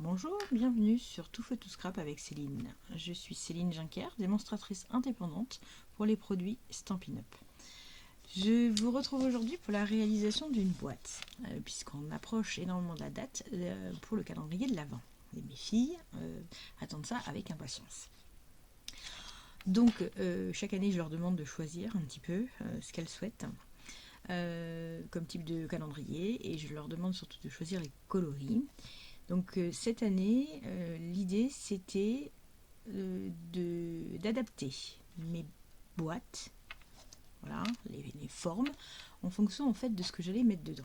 Bonjour, bienvenue sur Tout Feu Tout Scrap avec Céline. Je suis Céline Juncker, démonstratrice indépendante pour les produits Stampin' Up. Je vous retrouve aujourd'hui pour la réalisation d'une boîte, puisqu'on approche énormément de la date pour le calendrier de l'Avent. Et mes filles attendent ça avec impatience. Donc chaque année je leur demande de choisir un petit peu ce qu'elles souhaitent comme type de calendrier, et je leur demande surtout de choisir les coloris. Donc cette année, l'idée c'était d'adapter mes boîtes, voilà, les formes, en fonction en fait de ce que j'allais mettre dedans.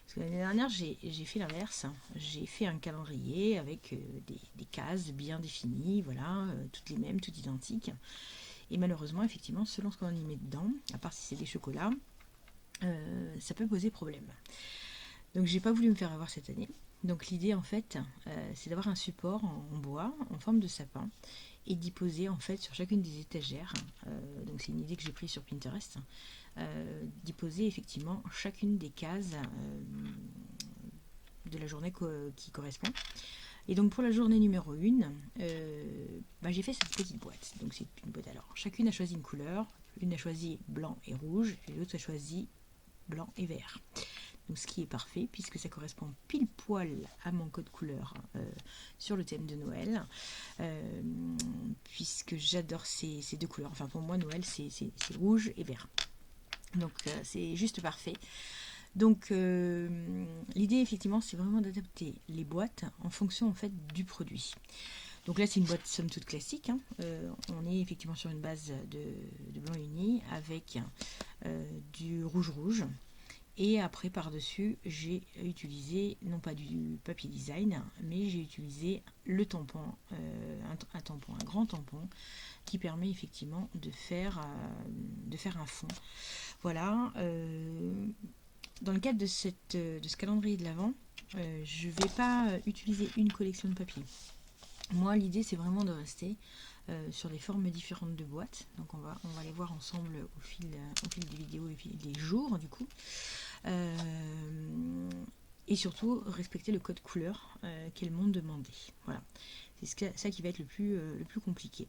Parce que l'année dernière, j'ai fait l'inverse. J'ai fait un calendrier avec des cases bien définies, voilà, toutes les mêmes, toutes identiques. Et malheureusement, effectivement, selon ce qu'on y met dedans, à part si c'est des chocolats, ça peut poser problème. Donc j'ai pas voulu me faire avoir cette année. Donc l'idée en fait, c'est d'avoir un support en bois, en forme de sapin, et d'y poser en fait sur chacune des étagères. Donc c'est une idée que j'ai prise sur Pinterest, d'y poser effectivement chacune des cases de la journée qui correspond. Et donc pour la journée numéro 1, j'ai fait cette petite boîte. Donc c'est une boîte, alors chacune a choisi une couleur, une a choisi blanc et rouge, et l'autre a choisi blanc et vert. Donc, ce qui est parfait puisque ça correspond pile poil à mon code couleur sur le thème de Noël, puisque j'adore ces deux couleurs. Enfin pour moi Noël c'est rouge et vert, donc c'est juste parfait. Donc l'idée effectivement c'est vraiment d'adapter les boîtes en fonction en fait du produit. Donc là c'est une boîte somme toute classique, hein. On est effectivement sur une base de blanc uni avec du rouge. Et après, par-dessus, j'ai utilisé, non pas du papier design, mais j'ai utilisé le tampon, un tampon, un grand tampon, qui permet effectivement de faire un fond. Voilà. Dans le cadre de ce calendrier de l'Avent, je ne vais pas utiliser une collection de papier. Moi, l'idée, c'est vraiment de rester sur des formes différentes de boîtes. Donc on va les voir ensemble au fil des vidéos et des jours du coup. Et surtout respecter le code couleur qu'elles m'ont demandé. Voilà, c'est ça qui va être le plus compliqué.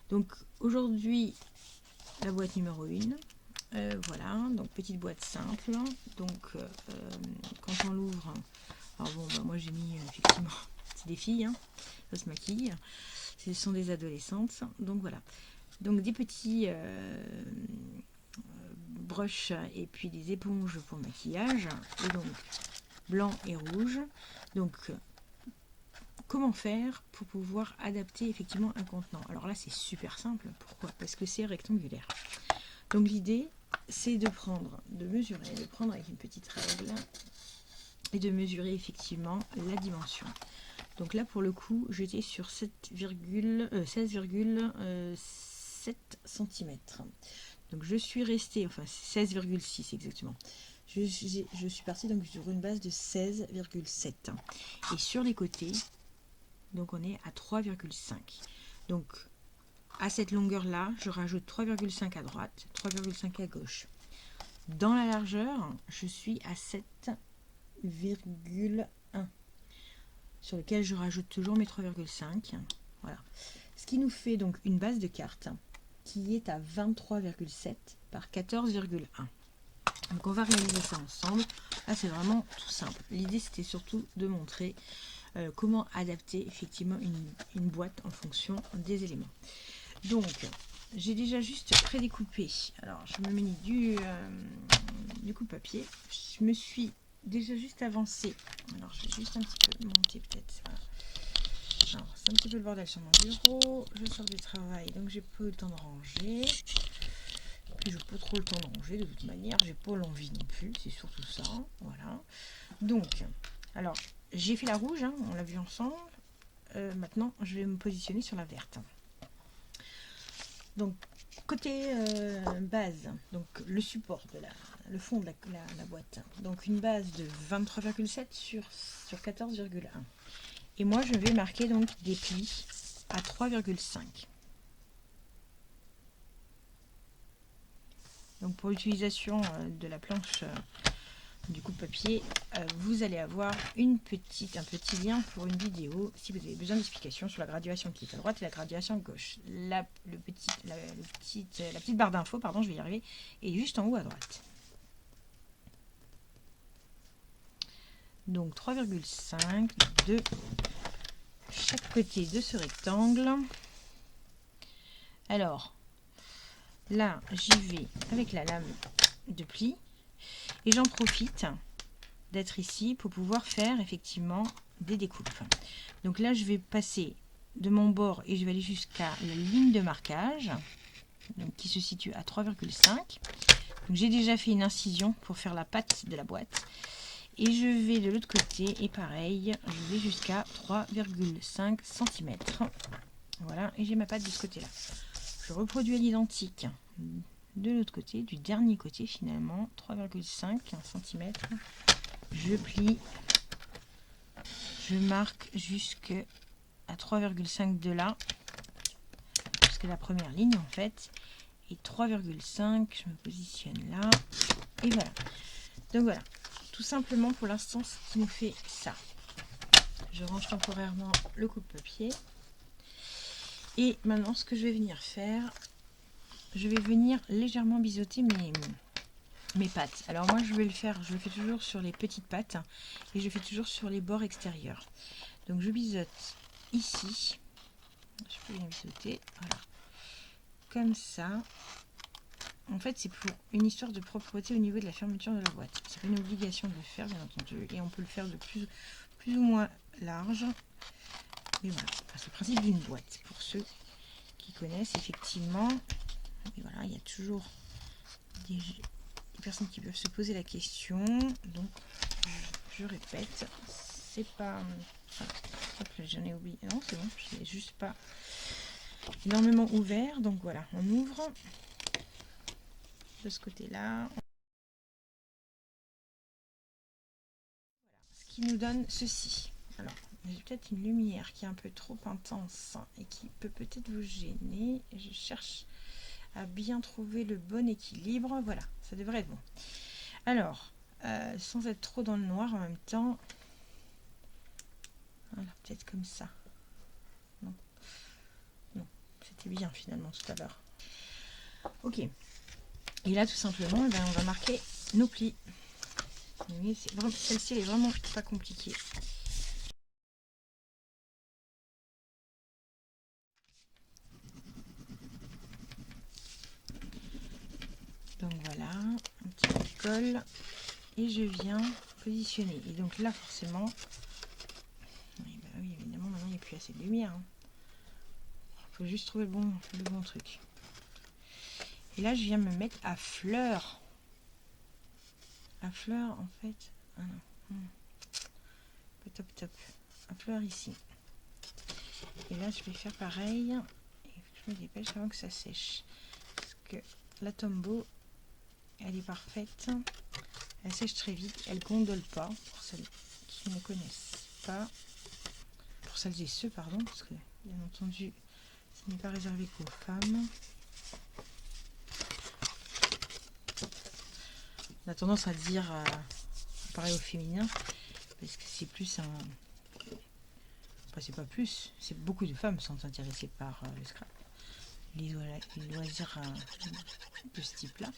Donc aujourd'hui, la boîte numéro 1. Voilà, donc petite boîte simple. Donc quand on l'ouvre, alors bon, moi j'ai mis effectivement, c'est des filles, hein, ça se maquille. Ce sont des adolescentes, donc voilà. Donc des petits brushes et puis des éponges pour maquillage, et donc blanc et rouge. Donc comment faire pour pouvoir adapter effectivement un contenant? Alors là c'est super simple, pourquoi? Parce que c'est rectangulaire. Donc l'idée c'est de mesurer, de prendre avec une petite règle et de mesurer effectivement la dimension. Donc là pour le coup j'étais sur 16,7 cm. Donc je suis restée, enfin 16,6 exactement. Je suis partie donc sur une base de 16,7. Et sur les côtés, donc on est à 3,5. Donc à cette longueur là, je rajoute 3,5 à droite, 3,5 à gauche. Dans la largeur, je suis à 7,1, sur lequel je rajoute toujours mes 3,5. Voilà. Ce qui nous fait donc une base de carte qui est à 23,7 par 14,1. Donc on va réaliser ça ensemble. Là c'est vraiment tout simple. L'idée c'était surtout de montrer comment adapter effectivement une boîte en fonction des éléments. Donc j'ai déjà juste prédécoupé. Alors je me mets du coupe-papier. Je me suis déjà juste avancé. Alors je vais juste un petit peu monter peut-être. Voilà. Alors c'est un petit peu le bordel sur mon bureau. Je sors du travail donc j'ai pas eu le temps de ranger. Puis je n'ai pas trop le temps de ranger de toute manière, j'ai pas l'envie non plus, c'est surtout ça. Voilà. Donc, alors j'ai fait la rouge, hein, on l'a vu ensemble. Maintenant, je vais me positionner sur la verte. Donc, côté base, donc le support de le fond de la boîte. Donc une base de 23,7 sur 14,1. Et moi, je vais marquer donc des plis à 3,5. Donc pour l'utilisation de la planche du coupe-papier, vous allez avoir un petit lien pour une vidéo si vous avez besoin d'explications sur la graduation qui est à droite et la graduation à gauche. La petite barre d'infos, pardon, je vais y arriver, est juste en haut à droite. Donc 3,5 de chaque côté de ce rectangle. Alors, là, j'y vais avec la lame de pli. Et j'en profite d'être ici pour pouvoir faire effectivement des découpes. Donc là, je vais passer de mon bord et je vais aller jusqu'à la ligne de marquage, donc qui se situe à 3,5. Donc j'ai déjà fait une incision pour faire la patte de la boîte. Et je vais de l'autre côté et pareil, je vais jusqu'à 3,5 cm. Voilà, et j'ai ma patte de ce côté-là. Je reproduis à l'identique de l'autre côté, du dernier côté finalement, 3,5 cm. Je plie, je marque jusqu'à 3,5 de là, jusqu'à la première ligne en fait, et 3,5, je me positionne là, et voilà. Donc voilà, tout simplement pour l'instant ce qui nous fait ça. Je range temporairement le coupe-papier, et maintenant ce que je vais venir faire, je vais venir légèrement biseauter mes pattes. Alors moi je vais le faire, je le fais toujours sur les petites pattes et je fais toujours sur les bords extérieurs. Donc je biseaute ici, je peux bien biseauter, voilà, comme ça. En fait c'est pour une histoire de propreté au niveau de la fermeture de la boîte. C'est pas une obligation de le faire bien entendu et on peut le faire de plus ou moins large. Mais voilà, c'est le principe d'une boîte pour ceux qui connaissent effectivement. Et voilà, il y a toujours des personnes qui peuvent se poser la question. Donc, je répète, c'est pas... J'en ai oublié. Non, c'est bon, je l'ai juste pas énormément ouvert. Donc voilà, on ouvre de ce côté-là. Voilà, ce qui nous donne ceci. Alors, j'ai peut-être une lumière qui est un peu trop intense et qui peut peut-être vous gêner. Je cherche à bien trouver le bon équilibre. Voilà, ça devrait être bon. Alors, sans être trop dans le noir en même temps. Voilà, peut-être comme ça. Non, non, c'était bien finalement tout à l'heure. Ok. Et là, tout simplement, ben, on va marquer nos plis. Celle-ci, elle est vraiment pas compliquée. Donc voilà, un petit peu de colle et je viens positionner. Et donc là, forcément, oui, bah oui évidemment, maintenant il n'y a plus assez de lumière. Il faut juste trouver le bon truc. Et là, je viens me mettre à fleur. À fleur, en fait. Ah non. Top. À fleur ici. Et là, je vais faire pareil. Et je me dépêche avant que ça sèche. Parce que la Tombow, elle est parfaite. Elle sèche très vite. Elle gondole pas. Pour celles qui ne connaissent pas. Pour celles et ceux, pardon. Parce que, bien entendu, ce n'est pas réservé qu'aux femmes. On a tendance à dire pareil au féminin. Parce que c'est plus un... Enfin, c'est pas plus. C'est beaucoup de femmes sont intéressées par le scrap. Les loisirs de ce type-là.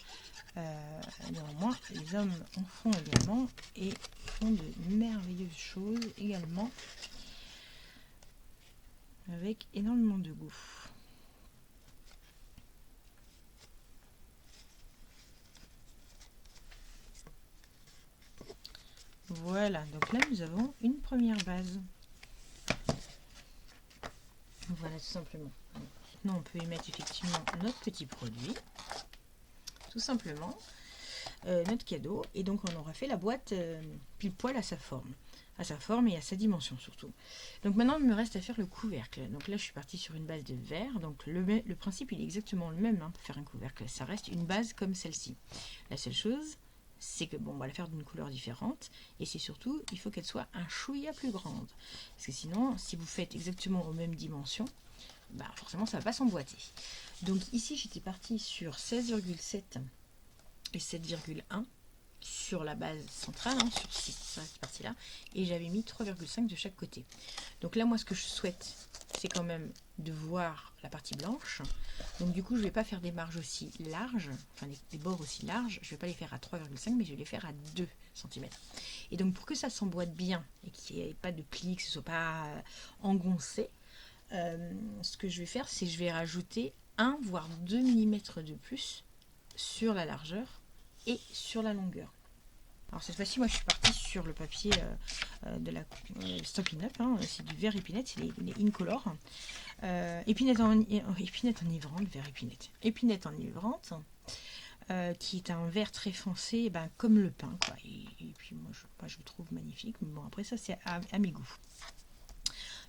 Néanmoins, les hommes en font également et font de merveilleuses choses également avec énormément de goût. Voilà, donc là nous avons une première base. Voilà, tout simplement. Maintenant, on peut y mettre effectivement notre petit produit, tout simplement, notre cadeau, et donc on aura fait la boîte pile poil à sa forme et à sa dimension surtout. Donc maintenant, il me reste à faire le couvercle. Donc là, je suis partie sur une base de verre, donc le principe, il est exactement le même pour faire un couvercle. Ça reste une base comme celle-ci. La seule chose, c'est que bon, on va la faire d'une couleur différente, et c'est surtout, il faut qu'elle soit un chouïa plus grande. Parce que sinon, si vous faites exactement aux mêmes dimensions, bah forcément, ça ne va pas s'emboîter. Donc ici, j'étais partie sur 16,7 et 7,1. sur la base centrale, hein, sur cette partie-là, et j'avais mis 3,5 de chaque côté. Donc là, moi, ce que je souhaite, c'est quand même de voir la partie blanche. Donc du coup, je ne vais pas faire des marges aussi larges, enfin des bords aussi larges, je ne vais pas les faire à 3,5, mais je vais les faire à 2 cm. Et donc pour que ça s'emboîte bien, et qu'il n'y ait pas de plis, que ce ne soit pas engoncé, ce que je vais faire, c'est que je vais rajouter 1 voire 2 mm de plus sur la largeur et sur la longueur. Alors cette fois-ci, moi je suis partie sur le papier de la Stampin' Up, hein, c'est du verre épinette, c'est les Incolor. Épinette enivrante, verre épinette. Épinette enivrante, qui est un vert très foncé, ben, comme le pain, quoi. Et puis moi je le trouve magnifique, mais bon après ça c'est à mes goûts.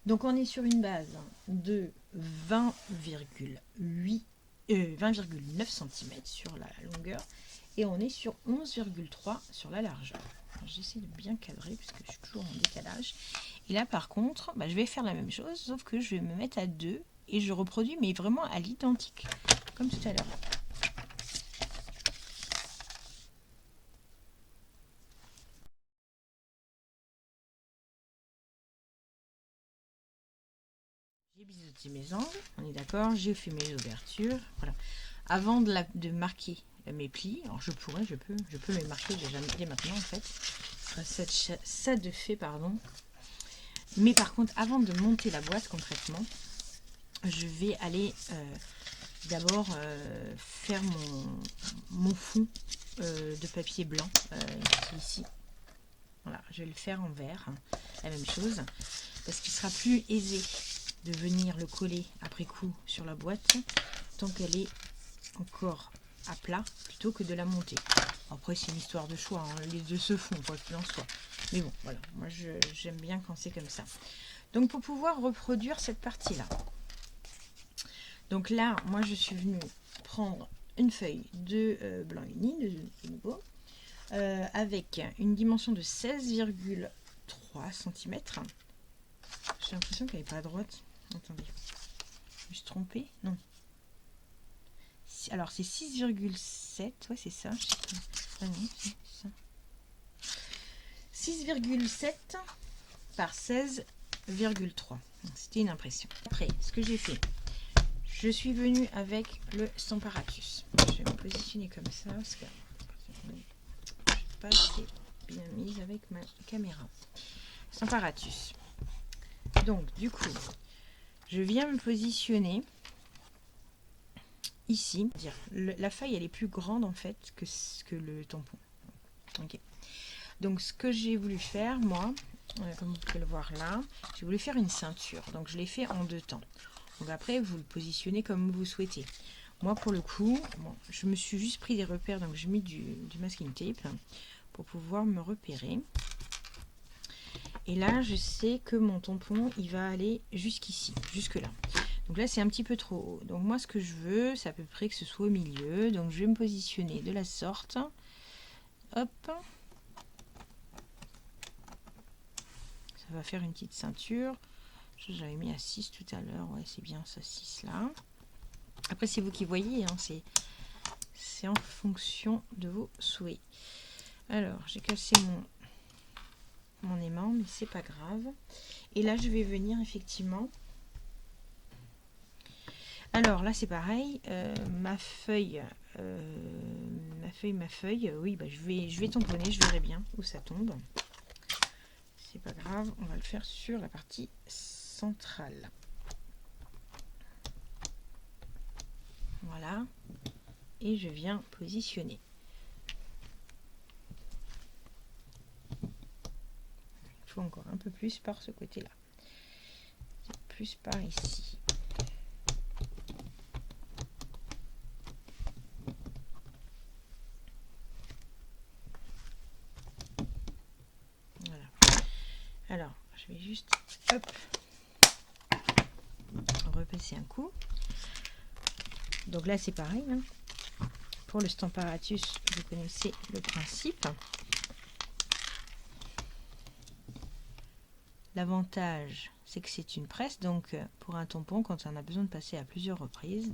Donc on est sur une base de 20,9 cm sur la longueur et on est sur 11,3 sur la largeur. J'essaie de bien cadrer puisque je suis toujours en décalage. Et là par contre, bah, je vais faire la même chose sauf que je vais me mettre à 2 et je reproduis mais vraiment à l'identique comme tout à l'heure. J'ai biseauté mes angles, on est d'accord, j'ai fait mes ouvertures, voilà. Avant de marquer mes plis, alors je peux les marquer déjà dès maintenant en fait, ça de fait, pardon. Mais par contre, avant de monter la boîte concrètement, je vais aller d'abord faire mon fond de papier blanc qui est ici. Voilà, je vais le faire en vert, hein, la même chose, parce qu'il sera plus aisé de venir le coller après coup sur la boîte tant qu'elle est encore à plat plutôt que de la monter. Après c'est une histoire de choix, hein, les deux se font quoi qu'il en soit. Mais bon voilà, moi j'aime bien quand c'est comme ça. Donc pour pouvoir reproduire cette partie là. Donc là moi je suis venue prendre une feuille de blanc uni de nouveau avec une dimension de 16,3 cm. J'ai l'impression qu'elle n'est pas à droite. Attendez, je me suis trompée. Non. Alors c'est 6,7. Ouais, c'est ça. Ah non, c'est ça. 6,7 par 16,3. C'était une impression. Après, ce que j'ai fait, je suis venue avec le Stamparatus. Je vais me positionner comme ça parce que je ne suis pas assez bien mise avec ma caméra. Stamparatus. Donc, du coup, je viens me positionner ici. La feuille, elle est plus grande en fait que le tampon. Ok. Donc, ce que j'ai voulu faire, moi, comme vous pouvez le voir là, j'ai voulu faire une ceinture. Donc, je l'ai fait en 2 temps. Donc, après, vous le positionnez comme vous souhaitez. Moi, pour le coup, bon, je me suis juste pris des repères. Donc, j'ai mis du masking tape pour pouvoir me repérer. Et là, je sais que mon tampon, il va aller jusqu'ici, jusque là. Donc là, c'est un petit peu trop haut. Donc moi, ce que je veux, c'est à peu près que ce soit au milieu. Donc je vais me positionner de la sorte. Hop. Ça va faire une petite ceinture. J'avais mis à 6 tout à l'heure. Ouais, c'est bien ça, 6 là. Après, c'est vous qui voyez. Hein, c'est en fonction de vos souhaits. Alors, j'ai cassé mon aimant, mais c'est pas grave. Et là, je vais venir effectivement... Alors là, c'est pareil. Ma feuille, oui, bah, je vais tamponner, je verrai bien où ça tombe. C'est pas grave, on va le faire sur la partie centrale. Voilà. Et je viens positionner. Il faut encore un peu plus par ce côté-là. Plus par ici. Voilà. Alors, je vais juste hop, repasser un coup. Donc là, c'est pareil. Hein. Pour le Stamparatus, vous connaissez le principe. L'avantage, c'est que c'est une presse, donc pour un tampon, quand on a besoin de passer à plusieurs reprises,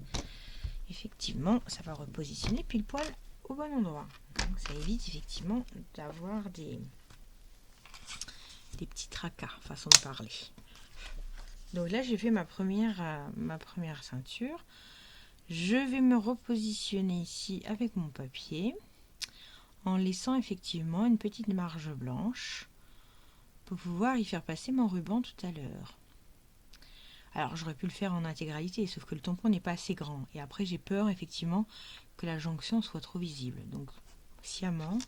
effectivement, ça va repositionner pile poil au bon endroit. Donc, ça évite effectivement d'avoir des petits tracas, façon de parler. Donc là, j'ai fait ma première ceinture. Je vais me repositionner ici avec mon papier en laissant effectivement une petite marge blanche pour pouvoir y faire passer mon ruban tout à l'heure. Alors j'aurais pu le faire en intégralité, sauf que le tampon n'est pas assez grand. Et après j'ai peur effectivement que la jonction soit trop visible. Donc sciemment.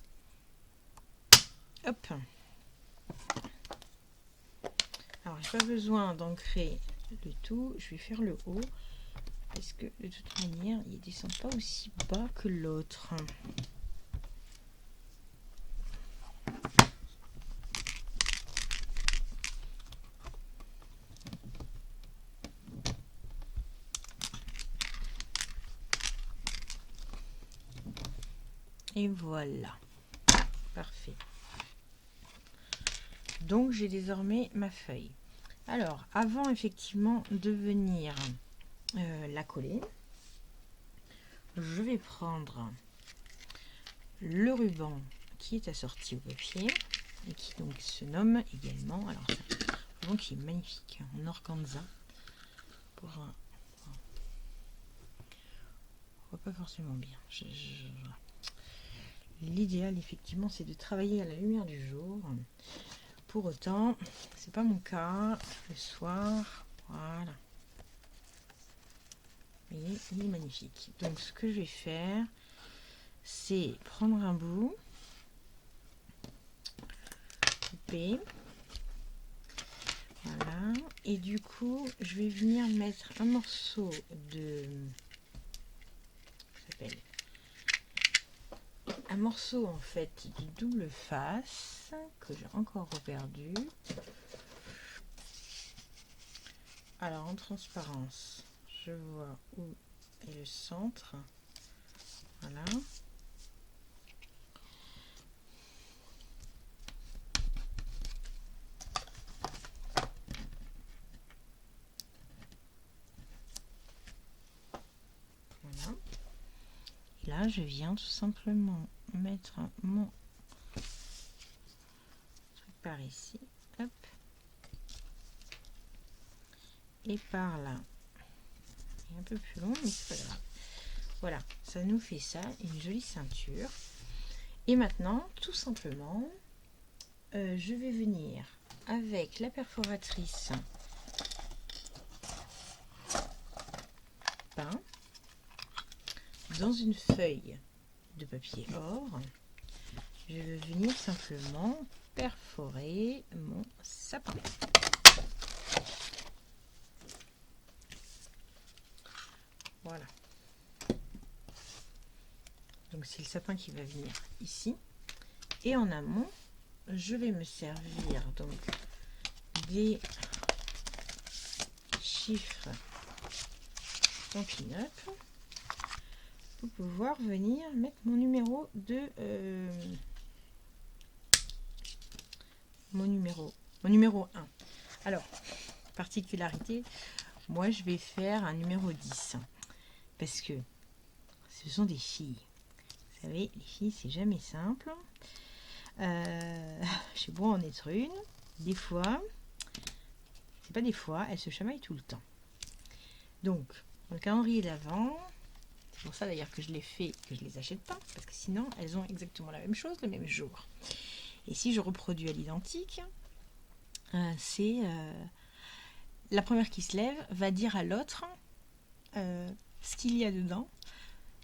Hop. Alors j'ai pas besoin d'ancrer le tout. Je vais faire le haut. Parce que de toute manière, il ne descend pas aussi bas que l'autre. Et voilà. Parfait. Donc j'ai désormais ma feuille. Alors, avant effectivement de venir la coller, je vais prendre le ruban qui est assorti au papier et qui donc se nomme également, alors c'est un ruban qui est magnifique en organza pour un, on voit pas forcément bien. L'idéal effectivement c'est de travailler à la lumière du jour. Pour autant, c'est pas mon cas le soir. Voilà. Et il est magnifique. Donc ce que je vais faire, c'est prendre un bout, couper, voilà, et du coup je vais venir mettre un morceau de, un morceau en fait de double face que j'ai encore reperdu. Alors en transparence, je vois où est le centre, voilà. Voilà. Et là, je viens tout simplement mettre mon truc par ici, hop, et par là. Et un peu plus long, mais c'est pas grave. Voilà, ça nous fait ça, une jolie ceinture. Et maintenant, tout simplement, je vais venir avec la perforatrice peint dans une feuille de papier or. Je vais venir simplement perforer mon sapin. Voilà. Donc c'est le sapin qui va venir ici. Et en amont, je vais me servir donc des chiffres Stampin' Up pour pouvoir venir mettre mon numéro de mon numéro 1. Alors, particularité, moi je vais faire un numéro 10 parce que ce sont des filles. Vous savez, les filles, c'est jamais simple. J'ai beau en être une, des fois, c'est pas des fois, elles se chamaillent tout le temps. Donc, dans le calendrier d'avant, c'est pour ça d'ailleurs que je les fais, que je les achète pas, parce que sinon elles ont exactement la même chose le même jour. Et si je reproduis à l'identique, c'est la première qui se lève va dire à l'autre ce qu'il y a dedans.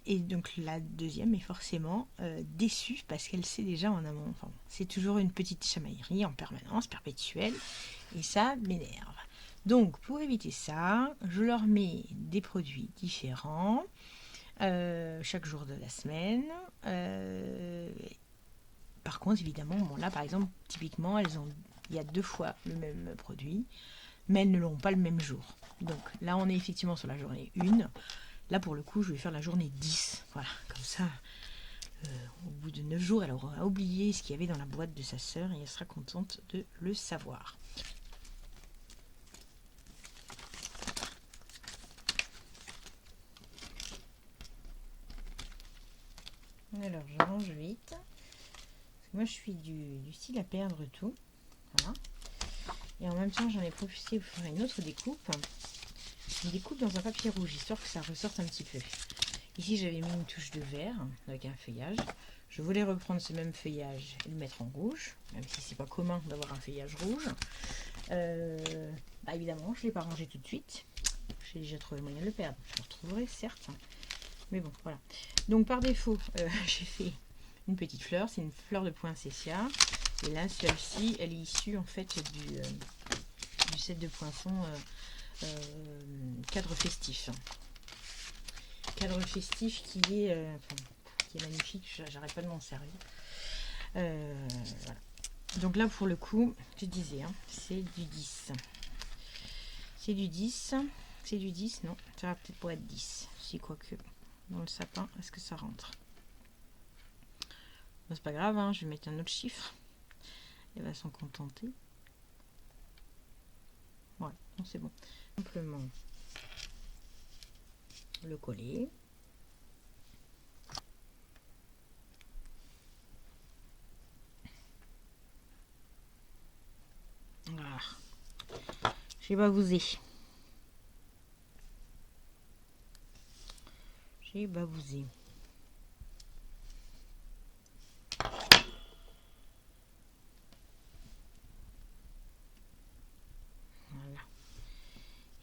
Et donc la deuxième est forcément déçue parce qu'elle sait déjà en amont. Enfin, c'est toujours une petite chamaillerie en permanence, perpétuelle, et ça m'énerve. Donc pour éviter ça, je leur mets des produits différents chaque jour de la semaine. Par contre, évidemment, bon, là par exemple, typiquement, il y a 2 fois le même produit, mais elles ne l'ont pas le même jour. Donc là, on est effectivement sur la journée 1. Là, pour le coup, je vais faire la journée 10. Voilà, comme ça, au bout de 9 jours, elle aura oublié ce qu'il y avait dans la boîte de sa sœur et elle sera contente de le savoir. Alors, je range vite. Parce que moi, je suis du style à perdre tout. Voilà. Et en même temps, j'en ai profité pour faire une autre découpe. Une découpe dans un papier rouge, histoire que ça ressorte un petit peu. Ici, j'avais mis une touche de vert avec un feuillage. Je voulais reprendre ce même feuillage et le mettre en rouge, même si c'est pas commun d'avoir un feuillage rouge. Bah évidemment, je ne l'ai pas rangé tout de suite. J'ai déjà trouvé moyen de le perdre. Je le retrouverai, certes. Mais bon, voilà. Donc, par défaut, j'ai fait une petite fleur. C'est une fleur de poinsettia. Et là, celle-ci, elle est issue, en fait, du set de poinçons cadre festif. Cadre festif qui est magnifique. J'arrête pas de m'en servir. Voilà. Donc là, pour le coup, je disais, hein, c'est du 10. C'est du 10. C'est du 10, non. Ça va peut-être pour être 10. Si, quoique, dans le sapin, est-ce que ça rentre? Bon, c'est pas grave, hein, je vais mettre un autre chiffre. Elle va s'en contenter. Ouais, non, c'est bon. Simplement le coller. Voilà. J'ai bavousé. J'ai bavousé. Voilà.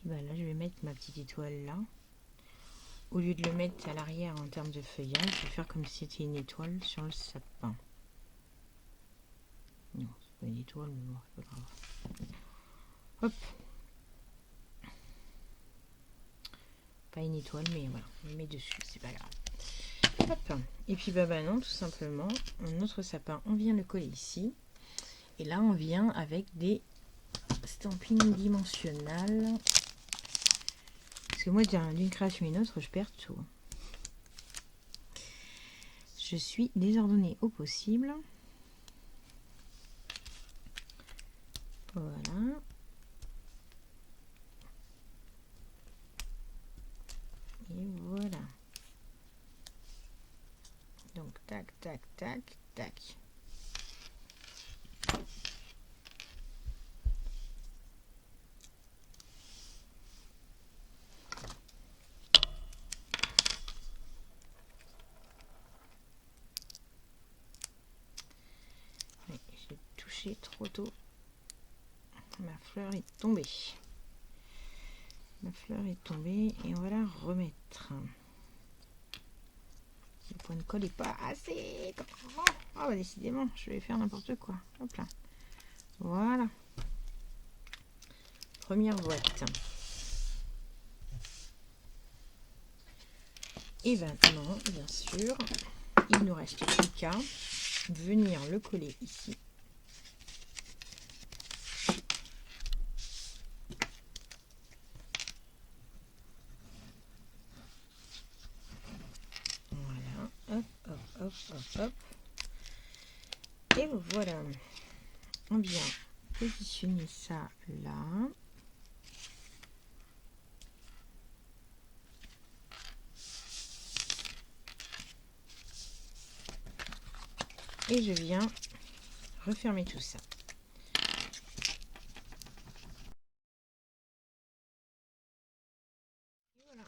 Et ben là, je vais mettre ma petite étoile là. Au lieu de le mettre à l'arrière en termes de feuillage, je vais faire comme si c'était une étoile sur le sapin. Non, c'est pas une étoile, mais bon, c'est pas grave. Hop. Pas une étoile, mais voilà, on le met dessus, c'est pas grave. Hop. Et puis bah non, tout simplement, notre sapin, on vient le coller ici. Et là, on vient avec des stampings dimensionnels. Parce que moi, d'une création à une autre, je perds tout. Je suis désordonnée au possible. Voilà. Et voilà. Donc, tac, tac, tac, tac. J'ai touché trop tôt. Ma fleur est tombée. Ma fleur est tombée et on va la remettre. Le point de colle n'est pas assez grand. Ah bah décidément, je vais faire n'importe quoi. Hop là. Voilà. Première boîte. Et maintenant, bien sûr, il nous reste plus qu'à venir le coller ici. Voilà. Hop, hop, hop, hop, hop. Et voilà. On vient positionner ça là. Et je viens refermer tout ça. Et voilà.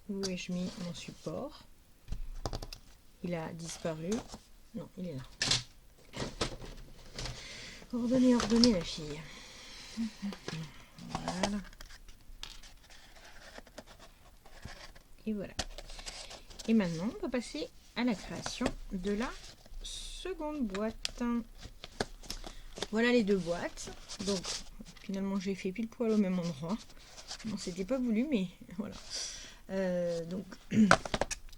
Où ai-je mis mon support? Il a disparu. Non, il est là. Ordonnez, ordonnez la fille. Voilà. Et voilà. Et maintenant, on va passer à la création de la seconde boîte. Voilà les deux boîtes. Donc, finalement, j'ai fait pile poil au même endroit. Bon, c'était pas voulu, mais voilà. Donc,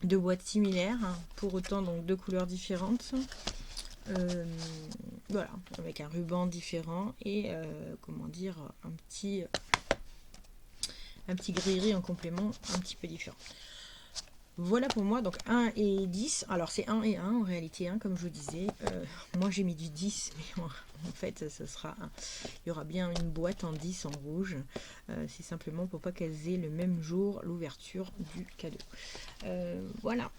deux boîtes similaires, hein, pour autant, donc deux couleurs différentes. Voilà, avec un ruban différent et comment dire, un petit gris-gris en complément un petit peu différent. Voilà pour moi, donc 1 et 10. Alors c'est 1 et 1 en réalité, hein, comme je vous disais. Moi j'ai mis du 10, mais en fait ça sera il y aura bien une boîte en 10 en rouge. C'est simplement pour pas qu'elles aient le même jour l'ouverture du cadeau. Voilà.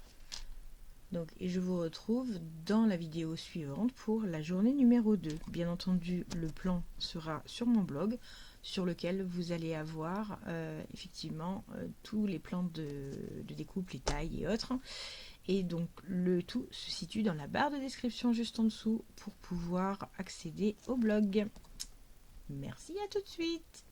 Donc, et je vous retrouve dans la vidéo suivante pour la journée numéro 2. Bien entendu, le plan sera sur mon blog, sur lequel vous allez avoir effectivement tous les plans de découpe, les tailles et autres. Et donc, le tout se situe dans la barre de description juste en dessous pour pouvoir accéder au blog. Merci, à tout de suite.